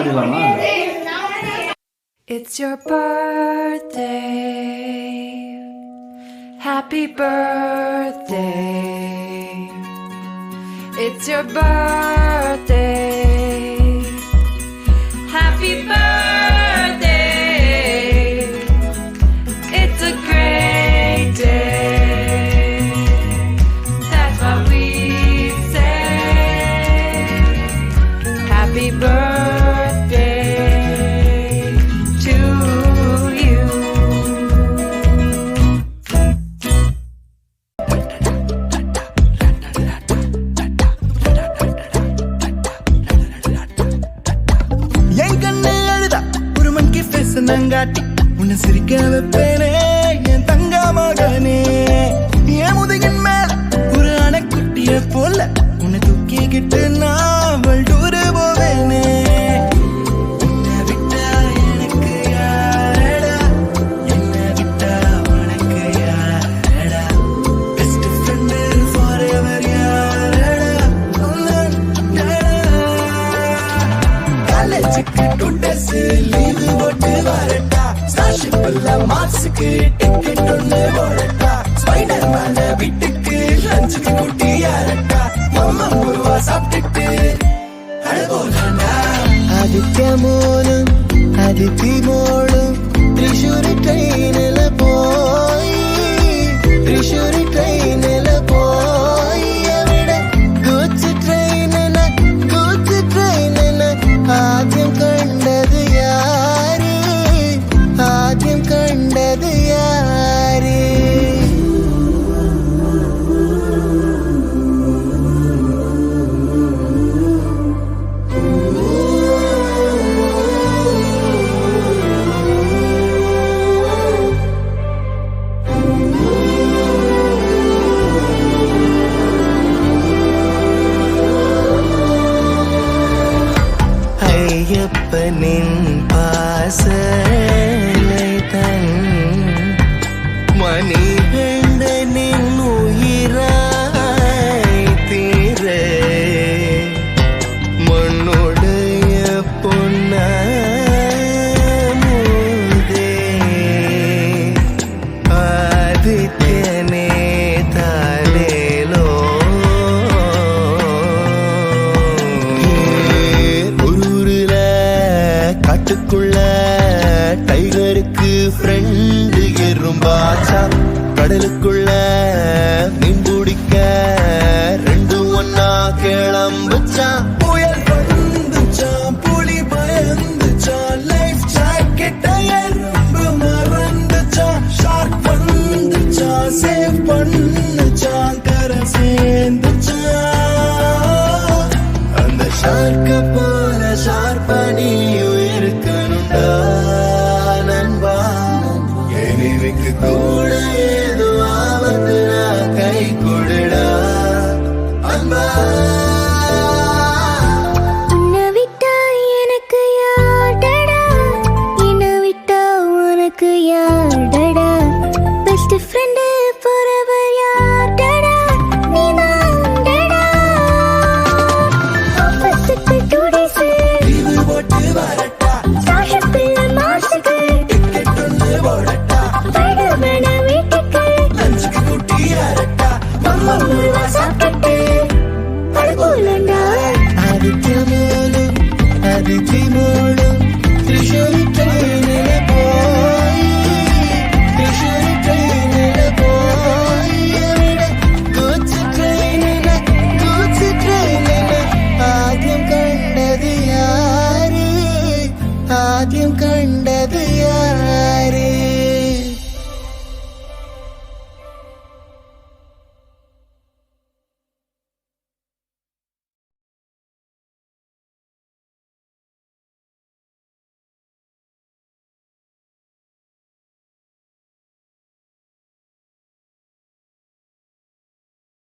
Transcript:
பாடிடலாமா? It's your birthday. Happy birthday. It's your birthday. Happy birthday. It's a great day. That's what we say. Happy birthday to you. நங்காட்டி உன்னை சிரிக்க வைப்பேனே என் தங்க மகனே. என் முதுகின் மேல ஒரு அணைக்குட்டிய போல உன்னை தூக்கிக்கிட்டு நான் வல்டூரு போவேனே. உன்னை விட்டா எனக்கு யாரடா, என்னை விட்டா உனக்கு யாரடா, பெஸ்ட் ஃப்ரெண்டு ஃபார் எவர் யாரடா. காலேஜுக்கு டுடேஸ் லீவு போட்டு வரட்டா, ஸ்டார்ஷிப்ல மார்க்ஸுக்கு டிக்கெட் ஒண்ணு போடட்டா, ஸ்பைடர் மேன வீட்டுக்கு லஞ்சுக்கு கூட்டி யாரட்டா, அம்மா முருவா சாப்பிட்டுட்டு அழகோதாண்டா. ஆதித்ய மோனும் அதித்தி மோளும் திரிஷூரி ட்ரெயினில் போய், திரிஷூரி ட்ரெயினில் போய் விட கூச்சு ட்ரெயினில், கூச்சு ட்ரெயினில் ஆദ്യം கண்டது யாரு, ஆദ്യം கண்டது யாரு. ஐயப்பனின் பாசலை தன் மணிகண்டனின் உயிராய் தீர மண்ணுடைய பொன்னமுதே ஆதித்யனே தாலேலோ. காட்டுக்குள்ள டைகருக்கு ஃப்ரெண்டு எறும்பாச்சா, கடலுக்குள்ள மீன் பிடிக்க ரெண்டும் ஒன்னா கிளம்புச்சா. புயல் வந்துச்சா, புலி பயந்துச்சா, லைஃப் ஜாக்கெட்ட எறும்பு மறந்துச்சா, ஷார்க் வந்துச்சா, சேவ் பண்ணுச்சா, கரை சேர்ந்துச்சா. அந்த ஷார்க்க போல ஷார்ப்பனியும் இருக்கணும்டா நண்பா. எனிவுக்கு கூட ஏதோ ஆபத்து நான் கை கொடுடா அன்பா. உன்னை விட்டா எனக்கு யார்டடா, என்னை விட்டா உனக்கு யார்டடா.